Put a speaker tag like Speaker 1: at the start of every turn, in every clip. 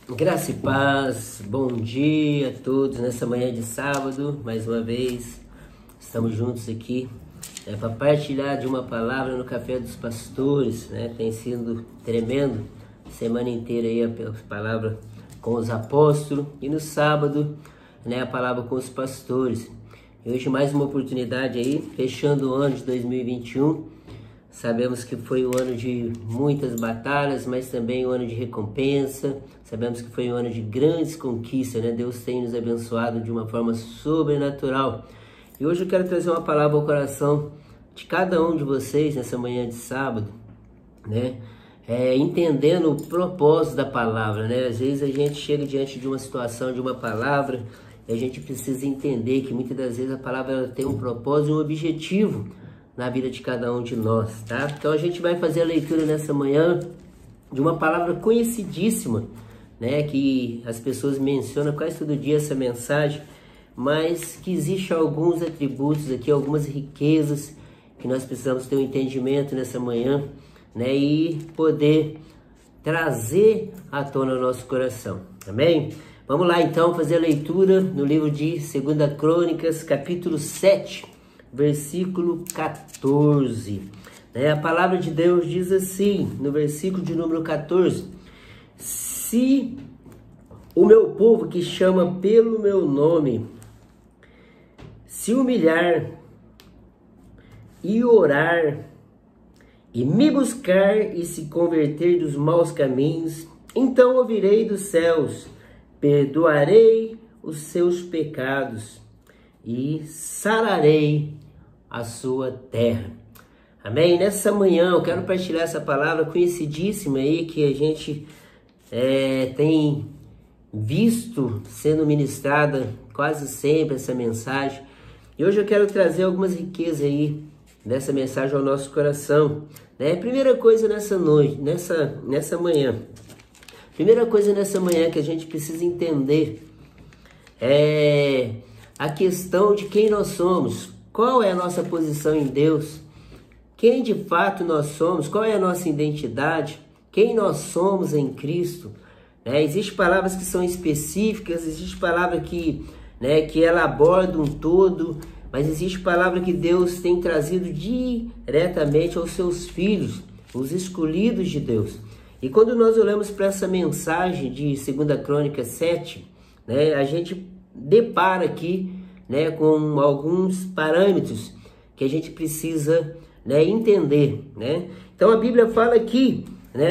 Speaker 1: Graça e paz, bom dia a todos nessa manhã de sábado, mais uma vez estamos juntos aqui para partilhar de uma palavra no Café dos Pastores, tem sido tremendo, semana inteira aí a palavra com os apóstolos e no sábado a palavra com os pastores. E hoje mais uma oportunidade aí, fechando o ano de 2021, sabemos que foi um ano de muitas batalhas, mas também um ano de recompensa. Sabemos que foi um ano de grandes conquistas, Deus tem nos abençoado de uma forma sobrenatural. E hoje eu quero trazer uma palavra ao coração de cada um de vocês nessa manhã de sábado, entendendo o propósito da palavra, Às vezes a gente chega diante de uma situação, de uma palavra, e a gente precisa entender que muitas das vezes a palavra ela tem um propósito e um objetivo na vida de cada um de nós, tá? Então a gente vai fazer a leitura nessa manhã de uma palavra conhecidíssima, que as pessoas mencionam quase todo dia essa mensagem, mas que existe alguns atributos aqui, algumas riquezas que nós precisamos ter um entendimento nessa manhã, e poder trazer à tona o nosso coração, amém? Vamos lá então fazer a leitura no livro de 2 Crônicas, capítulo 7, versículo 14. A palavra de Deus diz assim, no versículo de número 14: se o meu povo que chama pelo meu nome se humilhar e orar e me buscar e se converter dos maus caminhos, então ouvirei dos céus, perdoarei os seus pecados e sararei a sua terra. Amém? Nessa manhã eu quero partilhar essa palavra conhecidíssima aí que a gente tem visto sendo ministrada quase sempre essa mensagem. E hoje eu quero trazer algumas riquezas aí dessa mensagem ao nosso coração. Primeira coisa nessa manhã. Primeira coisa nessa manhã que a gente precisa entender é a questão de quem nós somos. Qual é a nossa posição em Deus? Quem de fato nós somos? Qual é a nossa identidade? Quem nós somos em Cristo? Existem palavras que são específicas, existe palavra que ela aborda um todo, mas existe palavra que Deus tem trazido diretamente aos seus filhos, os escolhidos de Deus. E quando nós olhamos para essa mensagem de 2 Crônicas 7, a gente depara aqui com alguns parâmetros que a gente precisa entender. Então a Bíblia fala aqui,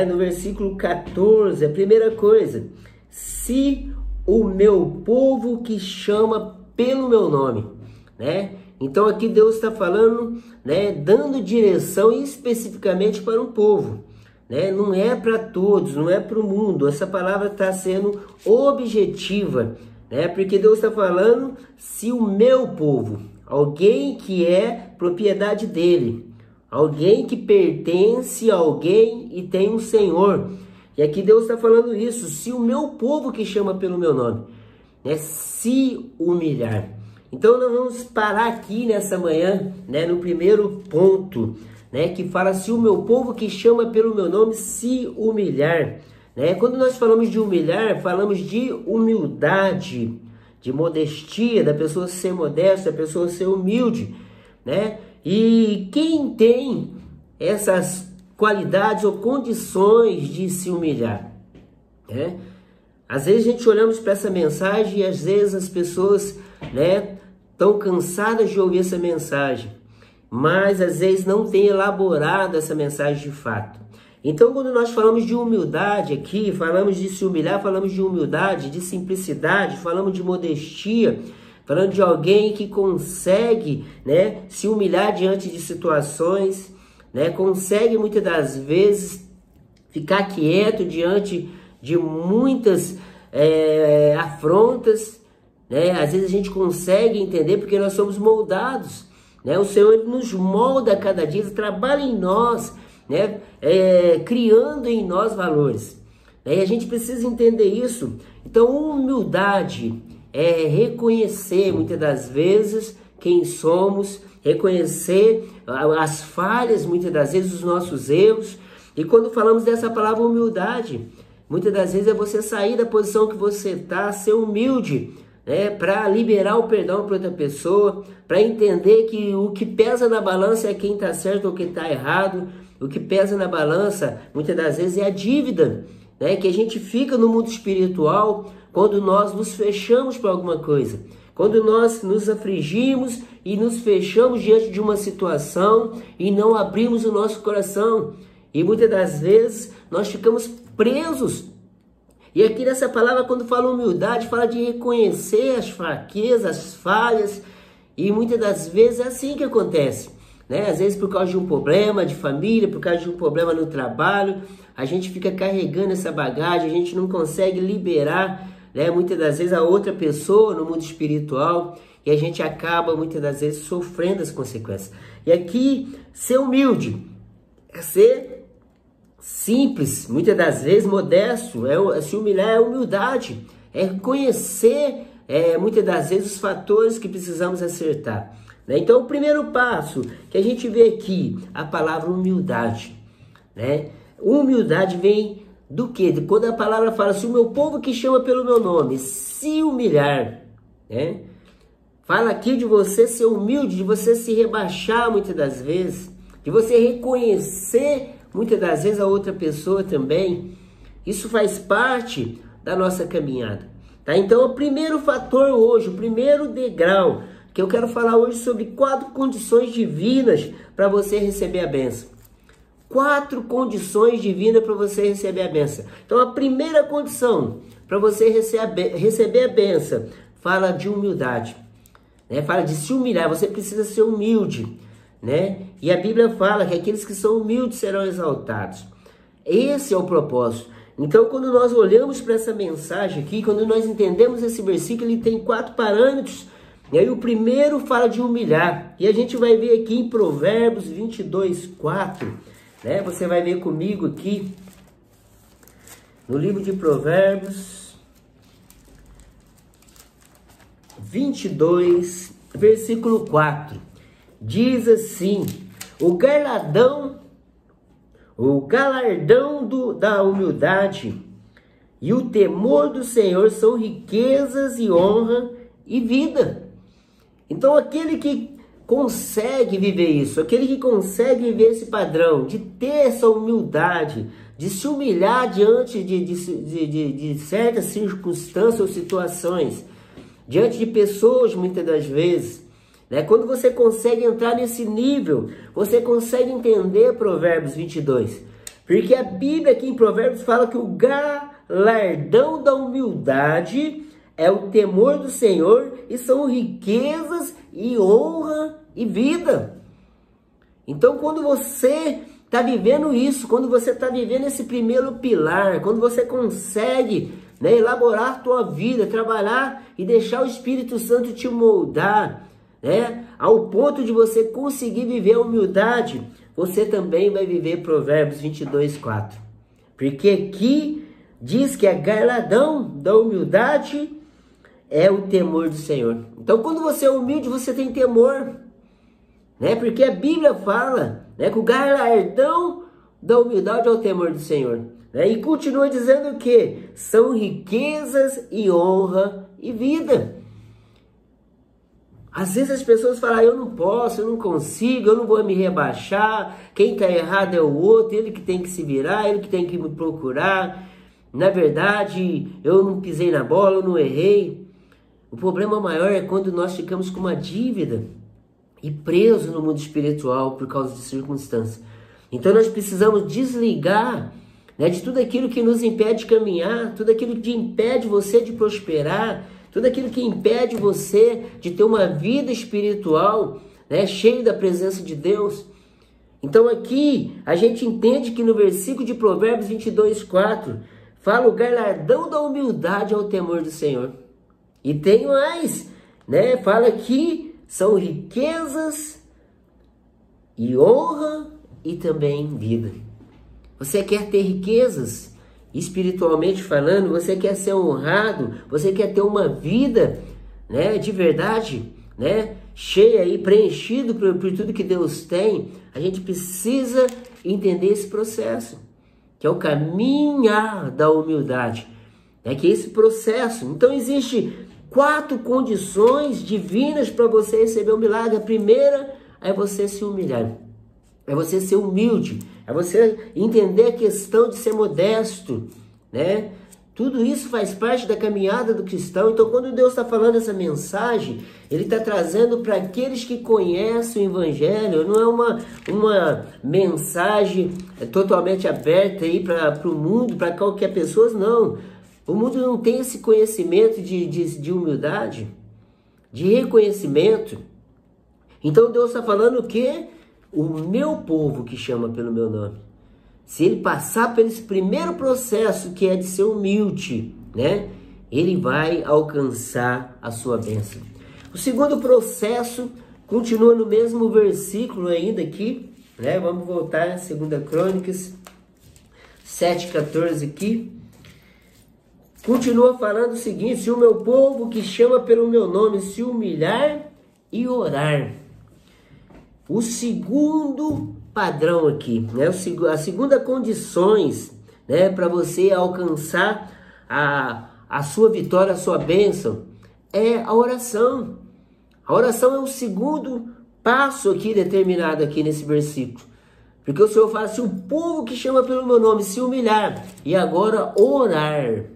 Speaker 1: no versículo 14, a primeira coisa: se o meu povo que chama pelo meu nome. Então aqui Deus está falando, dando direção especificamente para um povo. Não é para todos, não é para o mundo. Essa palavra está sendo objetiva, porque Deus está falando se o meu povo, alguém que é propriedade dele, alguém que pertence a alguém e tem um Senhor. E aqui Deus está falando isso, se o meu povo que chama pelo meu nome, se humilhar. Então nós vamos parar aqui nessa manhã, no primeiro ponto, que fala se o meu povo que chama pelo meu nome se humilhar. Quando nós falamos de humilhar, falamos de humildade, de modestia, da pessoa ser modesta, da pessoa ser humilde, E quem tem essas qualidades ou condições de se humilhar? Às vezes a gente olhamos para essa mensagem e às vezes as pessoas, estão cansadas de ouvir essa mensagem, mas às vezes não tem elaborado essa mensagem de fato. Então quando nós falamos de humildade aqui, falamos de se humilhar, falamos de humildade, de simplicidade, falamos de modestia, falando de alguém que consegue, se humilhar diante de situações, consegue muitas das vezes ficar quieto diante de muitas afrontas, Às vezes a gente consegue entender porque nós somos moldados, O Senhor nos molda a cada dia, Ele trabalha em nós, criando em nós valores. E a gente precisa entender isso. Então, humildade é reconhecer muitas das vezes quem somos, reconhecer as falhas, muitas das vezes os nossos erros. E quando falamos dessa palavra humildade, Muitas das vezes é você sair da posição que você está, ser humilde, né, para liberar o perdão para outra pessoa, para entender que o que pesa na balança é quem está certo ou quem está errado. O que pesa na balança, muitas das vezes, é a dívida, né, que a gente fica no mundo espiritual quando nós nos fechamos para alguma coisa. Quando nós nos afligimos e nos fechamos diante de uma situação e não abrimos o nosso coração. E muitas das vezes nós ficamos presos. E aqui nessa palavra, quando fala humildade, fala de reconhecer as fraquezas, as falhas. E muitas das vezes é assim que acontece, né? Às vezes por causa de um problema de família, por causa de um problema no trabalho, a gente fica carregando essa bagagem, a gente não consegue liberar, né, muitas das vezes a outra pessoa no mundo espiritual, e a gente acaba muitas das vezes sofrendo as consequências. E aqui, ser humilde, é ser simples, muitas das vezes modesto, se humilhar é humildade, é conhecer muitas das vezes os fatores que precisamos acertar, né? Então o primeiro passo que a gente vê aqui, a palavra humildade, né? Humildade vem do quê? Quando a palavra fala, se o meu povo que chama pelo meu nome se humilhar, né? Fala aqui de você ser humilde, de você se rebaixar muitas das vezes, de você reconhecer muitas das vezes a outra pessoa também. Isso faz parte da nossa caminhada, tá? Então o primeiro fator hoje, o primeiro degrau, que eu quero falar hoje sobre 4 condições divinas para você receber a bênção. 4 condições divinas para você receber a bênção. Então a primeira condição para você receber a bênção fala de humildade, né? Fala de se humilhar, você precisa ser humilde, né? E a Bíblia fala que aqueles que são humildes serão exaltados. Esse é o propósito. Então quando nós olhamos para essa mensagem aqui, quando nós entendemos esse versículo, ele tem 4 parâmetros. E aí o primeiro fala de humilhar. E a gente vai ver aqui em Provérbios 22, 4. Né? Você vai ver comigo aqui no livro de Provérbios 22, versículo 4. Diz assim: o galardão da humildade e o temor do Senhor são riquezas e honra e vida. Então aquele que consegue viver isso, aquele que consegue viver esse padrão, de ter essa humildade, de se humilhar diante de certas circunstâncias ou situações, diante de pessoas muitas das vezes, né? Quando você consegue entrar nesse nível, você consegue entender Provérbios 22. Porque a Bíblia aqui em Provérbios fala que o galardão da humildade é o temor do Senhor e são riquezas e honra e vida. Então quando você está vivendo isso, quando você está vivendo esse primeiro pilar, quando você consegue, né, elaborar a tua vida, trabalhar e deixar o Espírito Santo te moldar, né, ao ponto de você conseguir viver a humildade, você também vai viver Provérbios 22, 4. Porque aqui diz que a galardão da humildade é o temor do Senhor. Então quando você é humilde, você tem temor, né? Porque a Bíblia fala, né, que o galardão da humildade é o temor do Senhor, né? E continua dizendo que são riquezas e honra e vida. Às vezes as pessoas falam, eu não posso, eu não consigo, eu não vou me rebaixar, quem está errado é o outro, ele que tem que se virar, ele que tem que me procurar. Na verdade, eu não pisei na bola, eu não errei. O problema maior é quando nós ficamos com uma dívida e presos no mundo espiritual por causa de circunstâncias. Então nós precisamos desligar, né, de tudo aquilo que nos impede de caminhar, tudo aquilo que impede você de prosperar, tudo aquilo que impede você de ter uma vida espiritual, né, cheia da presença de Deus. Então aqui a gente entende que no versículo de Provérbios 22, 4, fala o galardão da humildade ao temor do Senhor. E tem mais, né? Fala que são riquezas e honra e também vida. Você quer ter riquezas, espiritualmente falando, você quer ser honrado, você quer ter uma vida, né, de verdade, né, cheia e preenchido por tudo que Deus tem. A gente precisa entender esse processo, que é o caminhar da humildade. É que esse processo. Então existe 4 condições divinas para você receber o milagre. A primeira é você se humilhar. É você ser humilde. É você entender a questão de ser modesto, né? Tudo isso faz parte da caminhada do cristão. Então, quando Deus está falando essa mensagem, Ele está trazendo para aqueles que conhecem o Evangelho. Não é uma mensagem totalmente aberta aí para o mundo, para qualquer pessoa, não. O mundo não tem esse conhecimento de humildade, de reconhecimento. Então, Deus está falando o quê? O meu povo que chama pelo meu nome. Se ele passar por esse primeiro processo, que é de ser humilde, né? Ele vai alcançar a sua bênção. O segundo processo continua no mesmo versículo ainda aqui, né? Vamos voltar a 2 Crônicas 7,14 aqui. Continua falando o seguinte: se o meu povo que chama pelo meu nome se humilhar e orar. O segundo padrão aqui, né? A segunda condições, né, para você alcançar a sua vitória, a sua bênção, é a oração. A oração é o segundo passo aqui determinado aqui nesse versículo. Porque o Senhor fala: se o povo que chama pelo meu nome se humilhar e agora orar.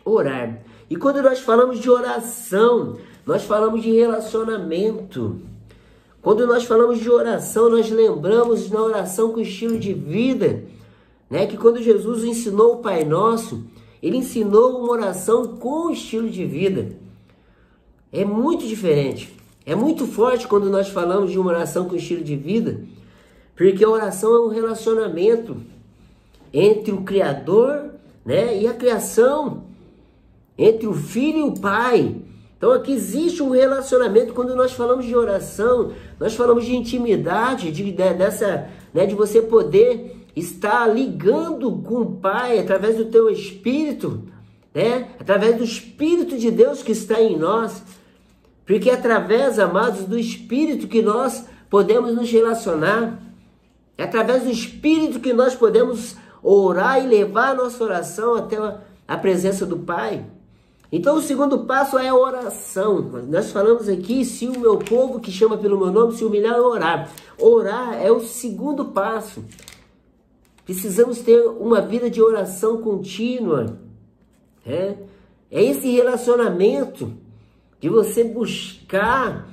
Speaker 1: Orar. E quando nós falamos de oração, nós falamos de relacionamento. Quando nós falamos de oração, nós lembramos na oração com estilo de vida, né? Que quando Jesus ensinou o Pai Nosso, Ele ensinou uma oração com estilo de vida. É muito diferente. É muito forte quando nós falamos de uma oração com estilo de vida, porque a oração é um relacionamento entre o Criador, né, e a criação, entre o Filho e o Pai. Então aqui existe um relacionamento. Quando nós falamos de oração, nós falamos de intimidade, de você poder estar ligando com o Pai através do teu Espírito, né? Através do Espírito de Deus que está em nós. Porque é através, amados, do Espírito que nós podemos nos relacionar. É através do Espírito que nós podemos orar e levar a nossa oração até a presença do Pai. Então o segundo passo é a oração. Nós falamos aqui: se o meu povo que chama pelo meu nome se humilhar e orar. Orar é o segundo passo. Precisamos ter uma vida de oração contínua. É esse relacionamento de você buscar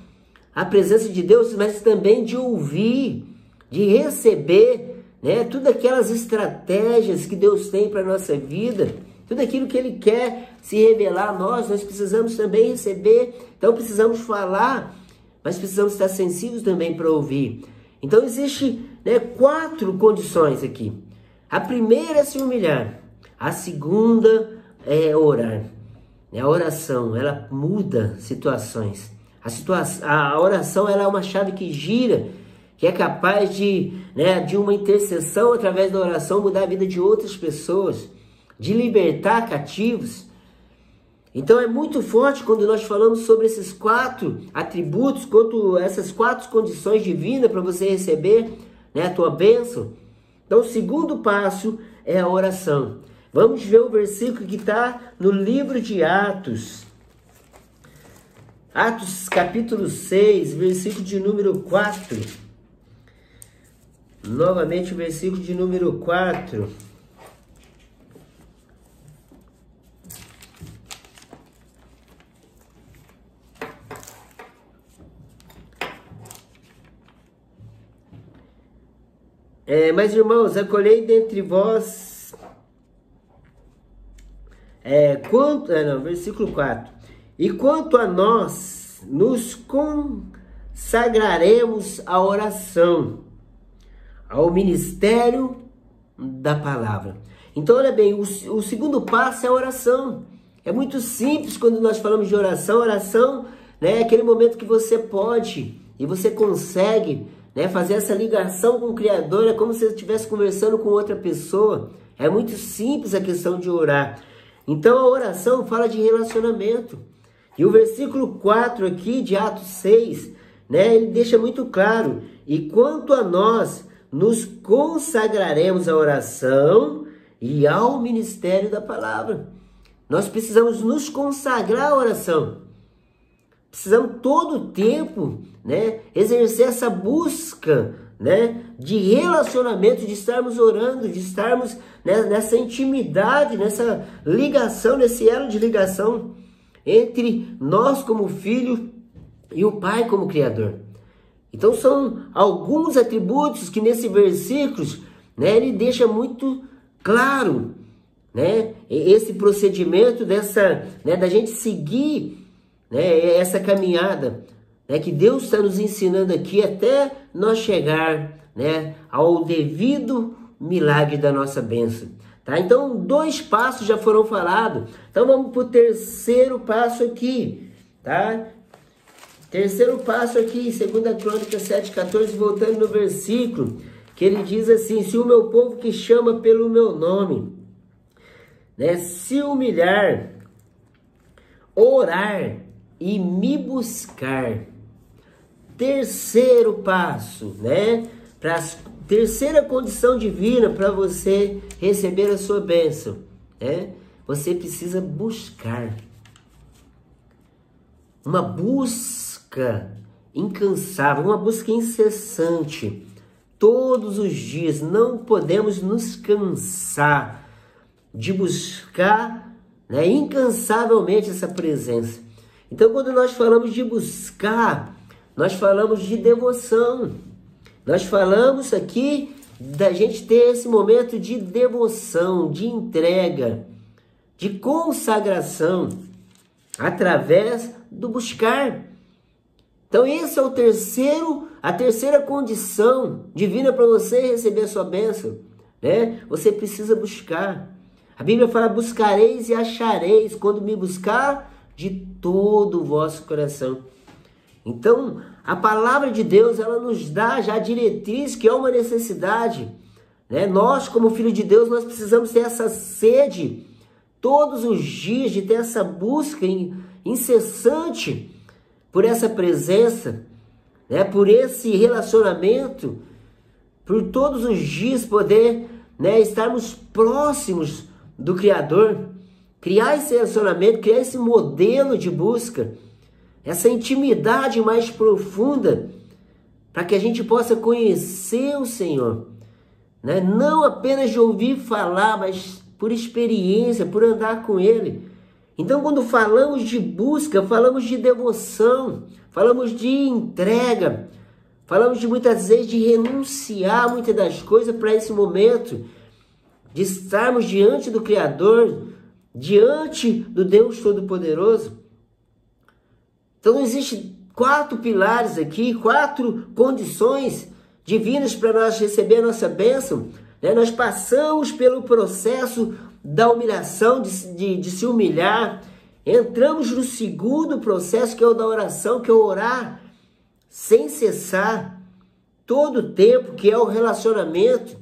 Speaker 1: a presença de Deus, mas também de ouvir, de receber, né, todas aquelas estratégias que Deus tem para a nossa vida. Tudo aquilo que Ele quer se revelar a nós precisamos também receber. Então precisamos falar, mas precisamos estar sensíveis também para ouvir. Então existe, né, 4 condições aqui. A primeira é se humilhar. A segunda é orar. A oração, ela muda situações. A oração, ela é uma chave que gira, que é capaz de uma intercessão através da oração mudar a vida de outras pessoas, de libertar cativos. Então é muito forte quando nós falamos sobre esses 4 atributos, quanto essas 4 condições divinas para você receber, né, a tua bênção. Então o segundo passo é a oração. Vamos ver o versículo que está no livro de Atos. Atos capítulo 6, versículo de número 4. Novamente o versículo de número 4. Mas irmãos, acolhei dentre vós, versículo 4. E quanto a nós, nos consagraremos à oração, ao ministério da palavra. Então, olha bem, o segundo passo é a oração. É muito simples quando nós falamos de oração. Oração, né, é aquele momento que você pode e você consegue, né, fazer essa ligação com o Criador. É como se você estivesse conversando com outra pessoa. É muito simples a questão de orar. Então a oração fala de relacionamento. E o versículo 4 aqui de Atos 6, né, ele deixa muito claro: e quanto a nós, nos consagraremos à oração e ao ministério da palavra. Nós precisamos nos consagrar à oração. Precisamos todo o tempo, né, exercer essa busca, né, de relacionamento, de estarmos orando, de estarmos, né, nessa intimidade, nessa ligação, nesse elo de ligação entre nós como filho e o Pai como Criador. Então são alguns atributos que nesse versículo, né, ele deixa muito claro, né, esse procedimento dessa, né, da gente seguir, né, essa caminhada, né, que Deus está nos ensinando aqui até nós chegar, né, ao devido milagre da nossa bênção. Tá? Então, 2 passos já foram falados. Então, vamos para o terceiro passo aqui. Tá? Terceiro passo aqui, 2 Crônicas 7,14, voltando no versículo, que ele diz assim: se o meu povo que chama pelo meu nome, né, se humilhar, orar e me buscar. Terceiro passo, né? Para a terceira condição divina para você receber a sua bênção, né? Você precisa buscar. Uma busca incansável, uma busca incessante. Todos os dias, não podemos nos cansar de buscar, né, incansavelmente essa presença. Então, quando nós falamos de buscar, nós falamos de devoção. Nós falamos aqui da gente ter esse momento de devoção, de entrega, de consagração, através do buscar. Então, esse é a terceira condição divina para você receber a sua bênção, né? Você precisa buscar. A Bíblia fala: buscareis e achareis quando me buscar de todo o vosso coração. Então, a palavra de Deus, ela nos dá já a diretriz, que é uma necessidade, né? Nós, como filho de Deus, nós precisamos ter essa sede todos os dias, de ter essa busca incessante por essa presença, né? Por esse relacionamento, por todos os dias poder, né, estarmos próximos do Criador, criar esse relacionamento, criar esse modelo de busca, essa intimidade mais profunda, para que a gente possa conhecer o Senhor, né? Não apenas de ouvir falar, mas por experiência, por andar com Ele. Então, quando falamos de busca, falamos de devoção, falamos de entrega, falamos de muitas vezes de renunciar muitas das coisas para esse momento, de estarmos diante do Criador, diante do Deus Todo-Poderoso. Então, existem 4 pilares aqui, 4 condições divinas para nós receber a nossa bênção, né? Nós passamos pelo processo da humilhação, de se humilhar. Entramos no segundo processo, que é o da oração, que é orar sem cessar, todo o tempo, que é o relacionamento.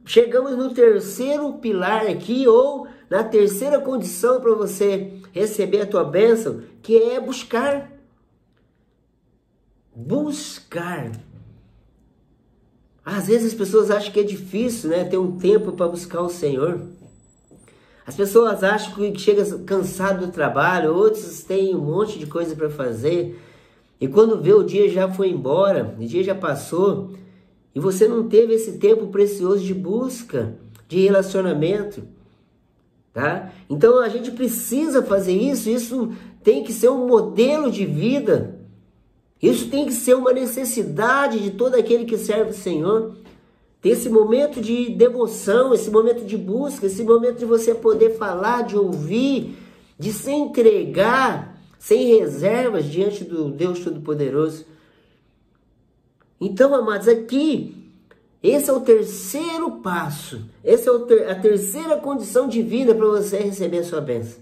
Speaker 1: Chegamos no terceiro pilar aqui, ou na terceira condição para você receber a tua bênção, que é buscar. Buscar. Às vezes as pessoas acham que é difícil, né, ter um tempo para buscar o Senhor. As pessoas acham que chega cansado do trabalho, outros têm um monte de coisa para fazer. E quando vê, o dia já foi embora, o dia já passou, e você não teve esse tempo precioso de busca, de relacionamento, tá? Então a gente precisa fazer isso, isso tem que ser um modelo de vida, isso tem que ser uma necessidade de todo aquele que serve o Senhor. Ter esse momento de devoção, esse momento de busca, esse momento de você poder falar, de ouvir, de se entregar sem reservas diante do Deus Todo-Poderoso. Então, amados, aqui, esse é o terceiro passo, essa é a terceira condição divina para você receber a sua bênção.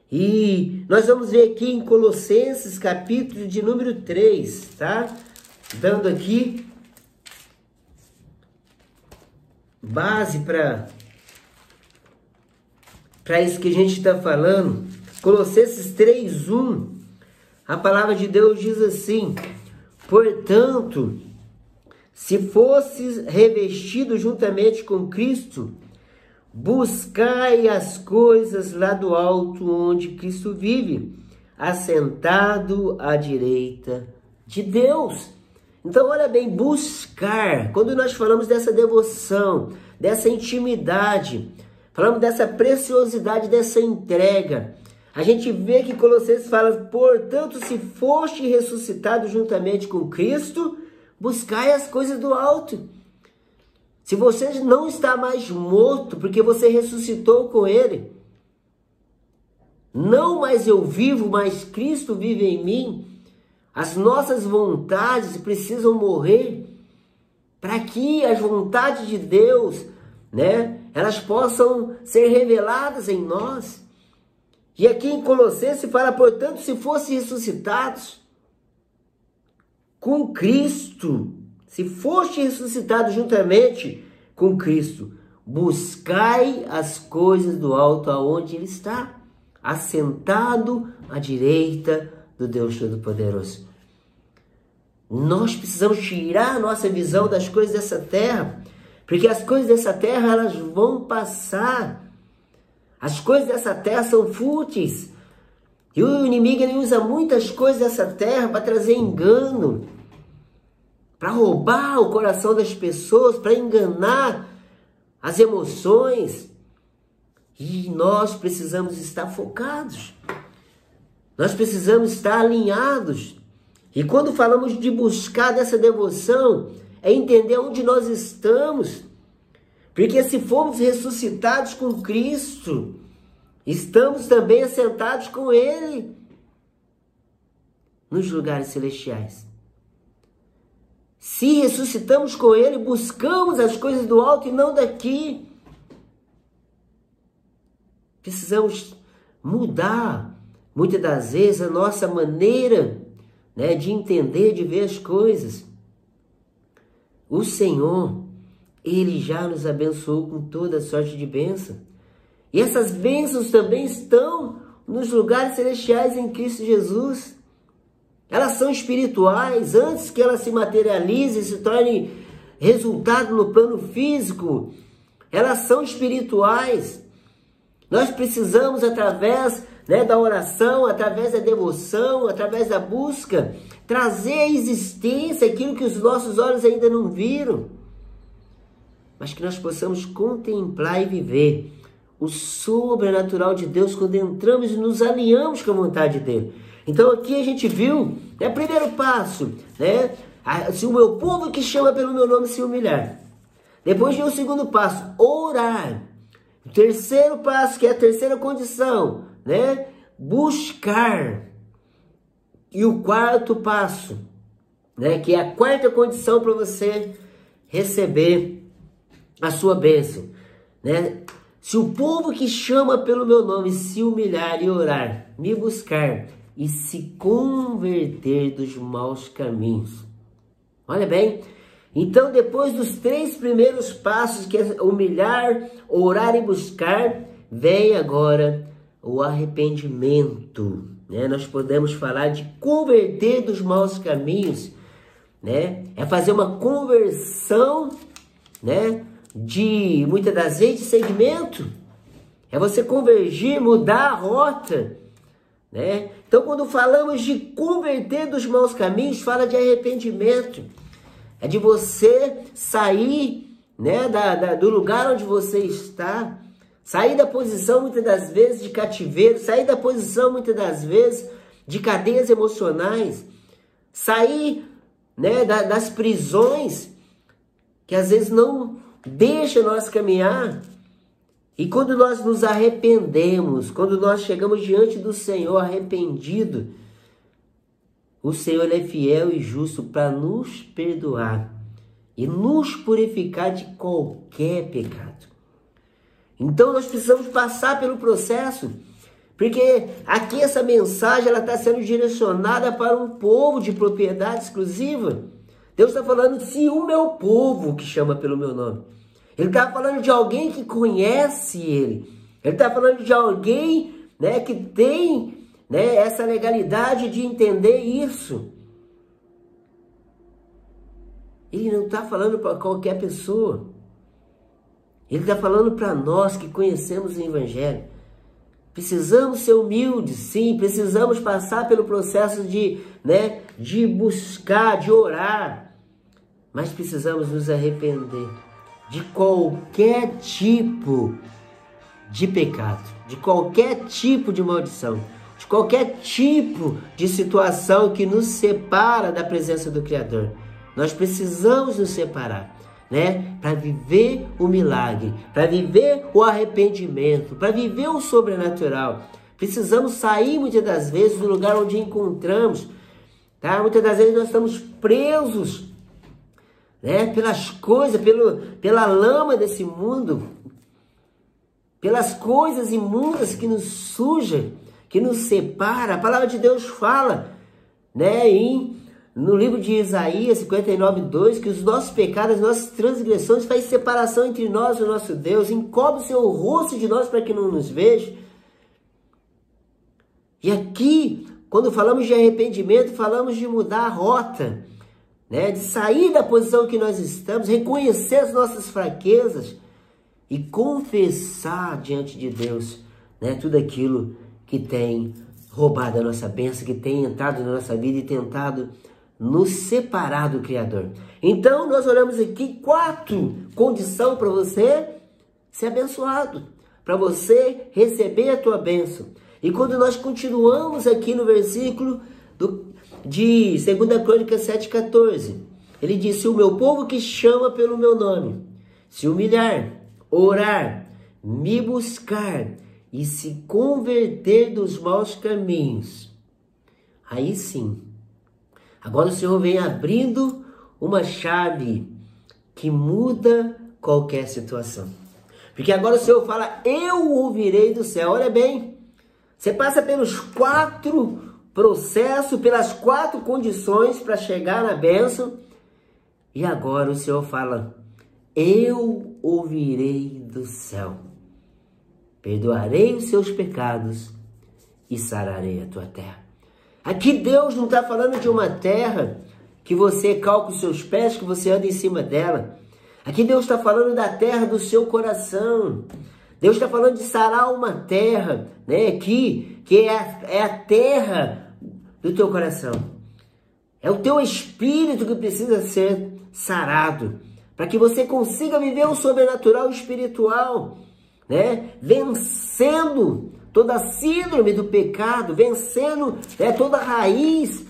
Speaker 1: E nós vamos ver aqui em Colossenses, capítulo de número 3, tá? Dando aqui base para isso que a gente está falando. Colossenses 3:1, a palavra de Deus diz assim: portanto, se fosses revestido juntamente com Cristo, buscai as coisas lá do alto onde Cristo vive, assentado à direita de Deus. Então, olha bem, buscar, quando nós falamos dessa devoção, dessa intimidade, falamos dessa preciosidade, dessa entrega, a gente vê que Colossenses fala, portanto, se foste ressuscitado juntamente com Cristo, buscai as coisas do alto. Se você não está mais morto, porque você ressuscitou com Ele, não mais eu vivo, mas Cristo vive em mim, as nossas vontades precisam morrer para que as vontades de Deus, né, elas possam ser reveladas em nós. E aqui em Colossenses fala, portanto, se fossem ressuscitados com Cristo, se foste ressuscitado juntamente com Cristo, buscai as coisas do alto aonde Ele está, assentado à direita do Deus Todo-Poderoso. Nós precisamos tirar a nossa visão das coisas dessa terra, porque as coisas dessa terra elas vão passar. As coisas dessa terra são fúteis. E o inimigo ele usa muitas coisas dessa terra para trazer engano, para roubar o coração das pessoas, para enganar as emoções. E nós precisamos estar focados. Nós precisamos estar alinhados. E quando falamos de buscar dessa devoção, é entender onde nós estamos. Porque se formos ressuscitados com Cristo, estamos também assentados com Ele nos lugares celestiais. Se ressuscitamos com Ele, buscamos as coisas do alto e não daqui. Precisamos mudar, muitas das vezes, a nossa maneira, né, de entender, de ver as coisas. O Senhor, Ele já nos abençoou com toda sorte de bênção. E essas bênçãos também estão nos lugares celestiais em Cristo Jesus. Elas são espirituais, antes que elas se materializem, se tornem resultado no plano físico. Elas são espirituais. Nós precisamos, através, né, da oração, através da devoção, através da busca, trazer à existência aquilo que os nossos olhos ainda não viram. Mas que nós possamos contemplar e viver o sobrenatural de Deus quando entramos e nos alinhamos com a vontade dEle. Então aqui a gente viu, né, primeiro passo, né, se o meu povo que chama pelo meu nome se humilhar. Depois vem o segundo passo, orar. O terceiro passo, que é a terceira condição, né, buscar. E o quarto passo, né, que é a quarta condição para você receber a sua bênção, né? Se o povo que chama pelo meu nome se humilhar e orar, me buscar e se converter dos maus caminhos. Olha bem, então depois dos três primeiros passos, que é humilhar, orar e buscar, vem agora o arrependimento, né? Nós podemos falar de converter dos maus caminhos, né? É fazer uma conversão, né, de muitas das vezes de segmento. É você convergir, mudar a rota, né? Então quando falamos de converter dos maus caminhos, fala de arrependimento. É de você sair, né, do lugar onde você está, sair da posição muitas das vezes de cativeiro, sair da posição muitas das vezes de cadeias emocionais, sair, né, das prisões que às vezes não deixa nós caminhar. E quando nós nos arrependemos, quando nós chegamos diante do Senhor arrependido, o Senhor ele é fiel e justo para nos perdoar e nos purificar de qualquer pecado. Então nós precisamos passar pelo processo, porque aqui essa mensagem ela está sendo direcionada para um povo de propriedade exclusiva. Deus está falando, se o meu povo que chama pelo meu nome. Ele está falando de alguém que conhece Ele. Ele está falando de alguém, né, que tem, né, essa legalidade de entender isso. Ele não está falando para qualquer pessoa. Ele está falando para nós que conhecemos o Evangelho. Precisamos ser humildes, sim. Precisamos passar pelo processo de buscar, de orar. Mas precisamos nos arrepender de qualquer tipo de pecado, de qualquer tipo de maldição, de qualquer tipo de situação que nos separa da presença do Criador. Nós precisamos nos separar, para viver o milagre, para viver o arrependimento, para viver o sobrenatural. Precisamos sair muitas das vezes do lugar onde encontramos, Muitas das vezes nós estamos presos, pelas coisas, pela lama desse mundo, pelas coisas imundas que nos sujam, que nos separa. A palavra de Deus fala, no livro de Isaías 59:2, que os nossos pecados, as nossas transgressões fazem separação entre nós e o nosso Deus, encobre o seu rosto de nós para que não nos veja. E aqui, quando falamos de arrependimento, falamos de mudar a rota, de sair da posição que nós estamos, reconhecer as nossas fraquezas e confessar diante de Deus, tudo aquilo que tem roubado a nossa bênção, que tem entrado na nossa vida e tentado nos separar do Criador. Então, nós olhamos aqui 4 condições para você ser abençoado, para você receber a tua bênção. E quando nós continuamos aqui no versículo de 2 Crônicas 7:14, ele diz: se o meu povo que chama pelo meu nome se humilhar, orar, me buscar e se converter dos maus caminhos, aí sim, agora o Senhor vem abrindo uma chave que muda qualquer situação. Porque agora o Senhor fala: eu ouvirei do céu. Olha bem, você passa pelos 4 processos, pelas 4 condições para chegar na bênção. E agora o Senhor fala: eu ouvirei do céu. Perdoarei os seus pecados e sararei a tua terra. Aqui Deus não está falando de uma terra que você calca os seus pés, que você anda em cima dela. Aqui Deus está falando da terra do seu coração. Deus está falando de sarar uma terra, aqui, que é a terra do teu coração. É o teu espírito que precisa ser sarado, para que você consiga viver o sobrenatural espiritual, vencendo toda a síndrome do pecado, vencendo toda a raiz,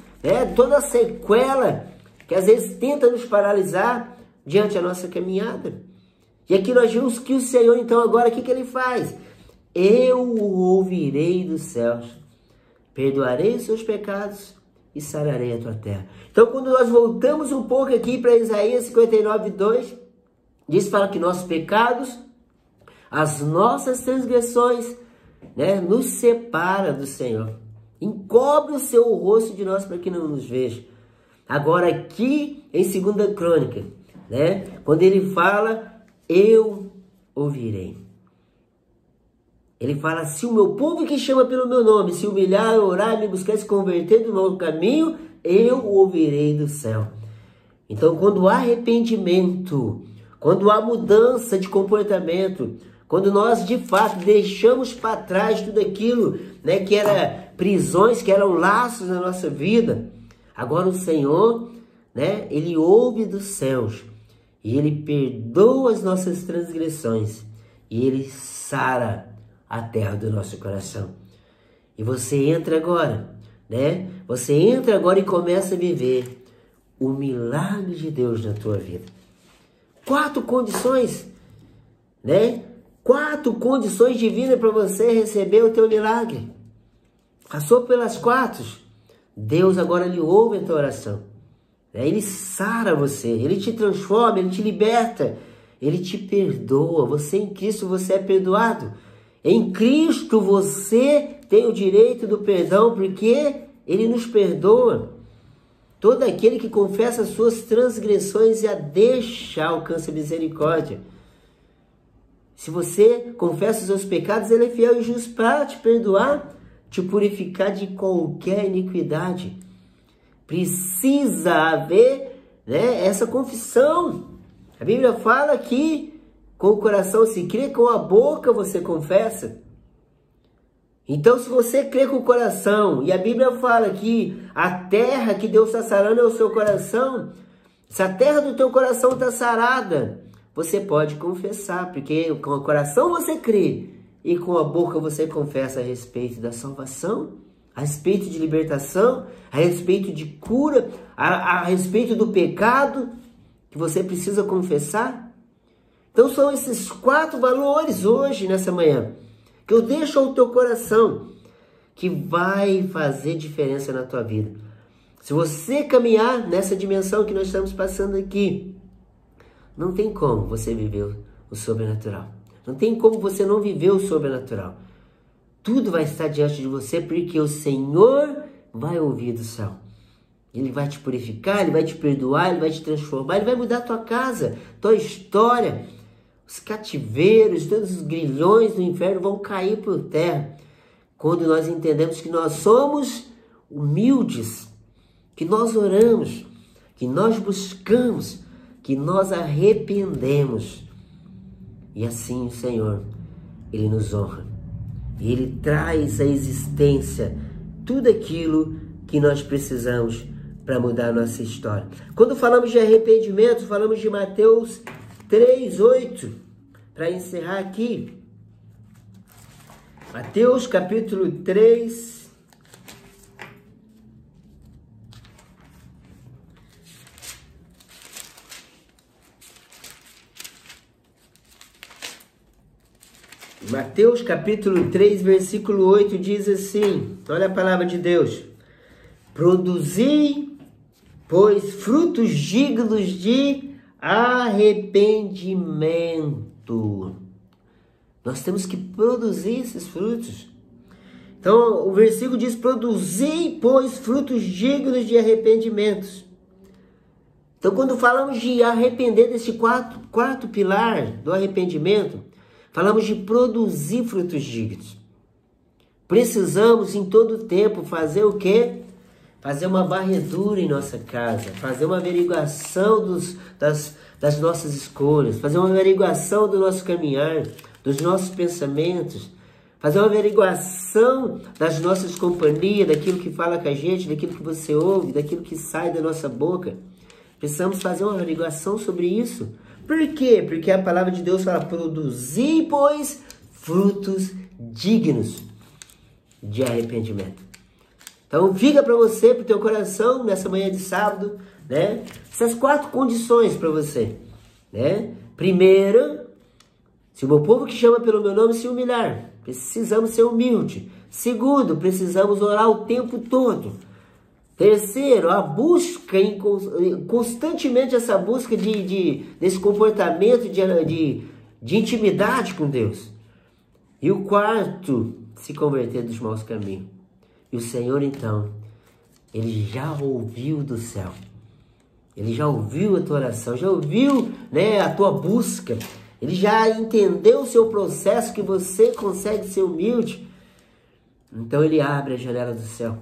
Speaker 1: toda a sequela que às vezes tenta nos paralisar diante da nossa caminhada. E aqui nós vimos que o Senhor, então, agora, o que ele faz? Eu o ouvirei dos céus, perdoarei os seus pecados e sararei a tua terra. Então, quando nós voltamos um pouco aqui para Isaías 59:2, fala que nossos pecados, as nossas transgressões, nos separa do Senhor. Encobre o seu rosto de nós para que não nos veja. Agora aqui em 2 Crônica, quando ele fala: eu ouvirei. Ele fala: se o meu povo que chama pelo meu nome se humilhar, orar, me buscar, se converter do mau caminho, eu ouvirei do céu. Então, quando há arrependimento, quando há mudança de comportamento, quando nós de fato deixamos para trás tudo aquilo, que era prisões, que eram laços na nossa vida, agora o Senhor, ele ouve dos céus e ele perdoa as nossas transgressões e ele sara a terra do nosso coração. E você entra agora, Você entra agora e começa a viver o milagre de Deus na tua vida. 4 condições, 4 condições divinas para você receber o teu milagre. Passou pelas 4. Deus agora lhe ouve a tua oração. Ele sara você, ele te transforma, ele te liberta, ele te perdoa. Você em Cristo, você é perdoado. Em Cristo você tem o direito do perdão, porque ele nos perdoa. Todo aquele que confessa as suas transgressões e a deixa alcança misericórdia. Se você confessa os seus pecados, ele é fiel e justo para te perdoar, te purificar de qualquer iniquidade. Precisa haver né, essa confissão. A Bíblia fala que com o coração se crê, com a boca você confessa. Então, se você crê com o coração, e a Bíblia fala que a terra que Deus está sarando é o seu coração, se a terra do teu coração está sarada, você pode confessar, porque com o coração você crê, e com a boca você confessa a respeito da salvação, a respeito de libertação, a respeito de cura, a respeito do pecado que você precisa confessar. Então são esses 4 valores hoje, nessa manhã, que eu deixo ao teu coração, que vai fazer diferença na tua vida. Se você caminhar nessa dimensão que nós estamos passando aqui, não tem como você viver o sobrenatural. Não tem como você não viver o sobrenatural. Tudo vai estar diante de você, porque o Senhor vai ouvir do céu. Ele vai te purificar, Ele vai te perdoar, Ele vai te transformar, Ele vai mudar a tua casa, tua história. Os cativeiros, todos os grilhões do inferno vão cair por terra quando nós entendemos que nós somos humildes, que nós oramos, que nós buscamos, que nós arrependemos. E assim o Senhor, Ele nos honra. E Ele traz à existência tudo aquilo que nós precisamos para mudar a nossa história. Quando falamos de arrependimento, falamos de Mateus 3:8. Para encerrar aqui, Mateus capítulo 3. Mateus capítulo 3, versículo 8 diz assim, olha a palavra de Deus: produzi, pois, frutos dignos de arrependimento. Nós temos que produzir esses frutos. Então, o versículo diz: produzi, pois, frutos dignos de arrependimentos. Então, quando falamos de arrepender, desse quarto pilar do arrependimento, falamos de produzir frutos dignos. Precisamos, em todo tempo, fazer o quê? Fazer uma varredura em nossa casa, fazer uma averiguação das nossas escolhas, fazer uma averiguação do nosso caminhar, dos nossos pensamentos, fazer uma averiguação das nossas companhias, daquilo que fala com a gente, daquilo que você ouve, daquilo que sai da nossa boca. Precisamos fazer uma averiguação sobre isso. Por quê? Porque a palavra de Deus fala: produzir, pois, frutos dignos de arrependimento. Então fica para você, para o teu coração, nessa manhã de sábado, né? Essas 4 condições para você, né? Primeiro, se o meu povo que chama pelo meu nome se humilhar, precisamos ser humildes. Segundo, precisamos orar o tempo todo. Terceiro, a busca, constantemente essa busca desse comportamento de intimidade com Deus. E o quarto, se converter dos maus caminhos. E o Senhor, então, Ele já ouviu do céu. Ele já ouviu a tua oração, já ouviu, né, a tua busca. Ele já entendeu o seu processo, que você consegue ser humilde. Então Ele abre a janela do céu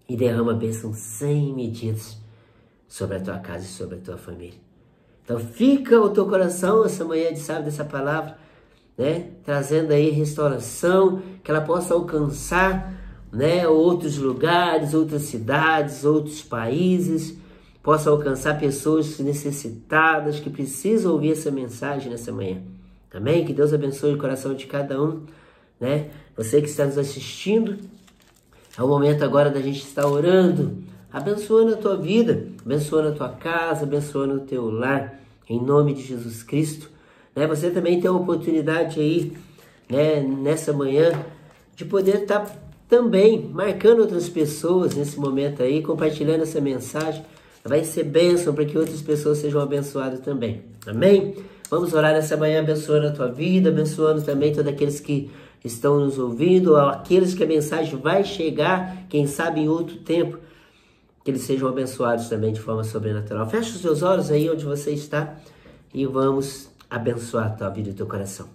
Speaker 1: e derrama bênção sem medidas sobre a tua casa e sobre a tua família. Então fica o teu coração essa manhã de sábado, essa palavra, né, trazendo aí restauração, que ela possa alcançar, né, outros lugares, outras cidades, outros países, possa alcançar pessoas necessitadas que precisam ouvir essa mensagem nessa manhã. Amém? Que Deus abençoe o coração de cada um, né? Você que está nos assistindo, é o momento agora da gente estar orando, abençoando a tua vida, abençoando a tua casa, abençoando o teu lar, em nome de Jesus Cristo. Né? Você também tem a oportunidade aí, né, nessa manhã, de poder estar também marcando outras pessoas nesse momento aí, compartilhando essa mensagem. Vai ser bênção para que outras pessoas sejam abençoadas também. Amém? Vamos orar nessa manhã, abençoando a tua vida, abençoando também todos aqueles que estão nos ouvindo, aqueles que a mensagem vai chegar, quem sabe em outro tempo, que eles sejam abençoados também de forma sobrenatural. Fecha os teus olhos aí onde você está e vamos abençoar a tua vida e o teu coração.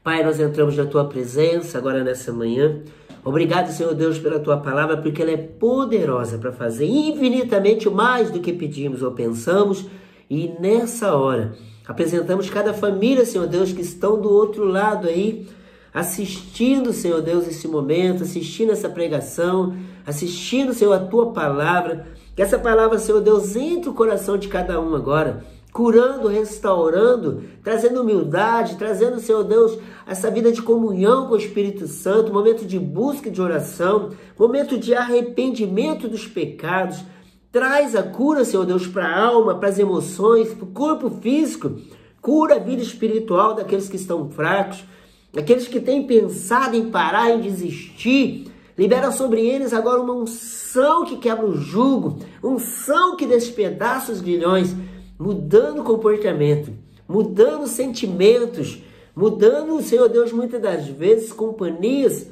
Speaker 1: Pai, nós entramos na tua presença agora nessa manhã, Obrigado, Senhor Deus, pela tua palavra, porque ela é poderosa para fazer infinitamente mais do que pedimos ou pensamos. E nessa hora, apresentamos cada família, Senhor Deus, que estão do outro lado aí, assistindo, Senhor Deus, esse momento, assistindo essa pregação, assistindo, Senhor, a tua palavra. Que essa palavra, Senhor Deus, entre o coração de cada um agora, curando, restaurando, trazendo humildade, trazendo, Senhor Deus, essa vida de comunhão com o Espírito Santo, momento de busca e de oração, momento de arrependimento dos pecados. Traz a cura, Senhor Deus, para a alma, para as emoções, para o corpo físico. Cura a vida espiritual daqueles que estão fracos, daqueles que têm pensado em parar, em desistir. Libera sobre eles agora uma unção que quebra o jugo, unção que despedaça os grilhões, mudando o comportamento, mudando os sentimentos, mudando, Senhor Deus, muitas das vezes, companhias,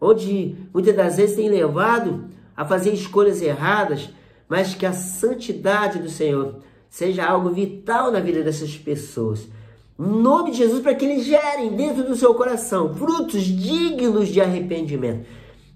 Speaker 1: onde muitas das vezes tem levado a fazer escolhas erradas, mas que a santidade do Senhor seja algo vital na vida dessas pessoas. Em nome de Jesus, para que eles gerem dentro do seu coração frutos dignos de arrependimento.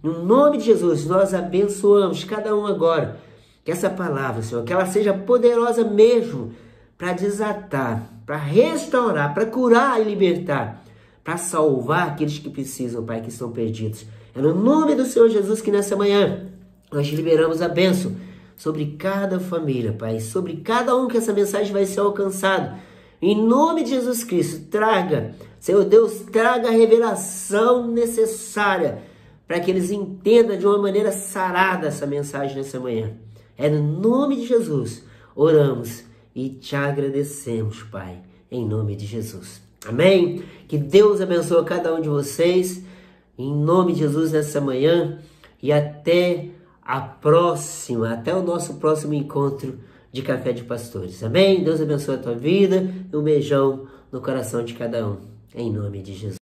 Speaker 1: No nome de Jesus, nós abençoamos cada um agora. Que essa palavra, Senhor, que ela seja poderosa mesmo para desatar, para restaurar, para curar e libertar, para salvar aqueles que precisam, Pai, que estão perdidos. É no nome do Senhor Jesus que nessa manhã nós liberamos a bênção sobre cada família, Pai, sobre cada um que essa mensagem vai ser alcançada. Em nome de Jesus Cristo, traga, Senhor Deus, traga a revelação necessária para que eles entendam de uma maneira sarada essa mensagem nessa manhã. É no nome de Jesus, oramos e te agradecemos, Pai, em nome de Jesus. Amém? Que Deus abençoe cada um de vocês, em nome de Jesus nessa manhã, e até o nosso próximo encontro de Café de Pastores. Amém? Deus abençoe a tua vida, um beijão no coração de cada um, em nome de Jesus.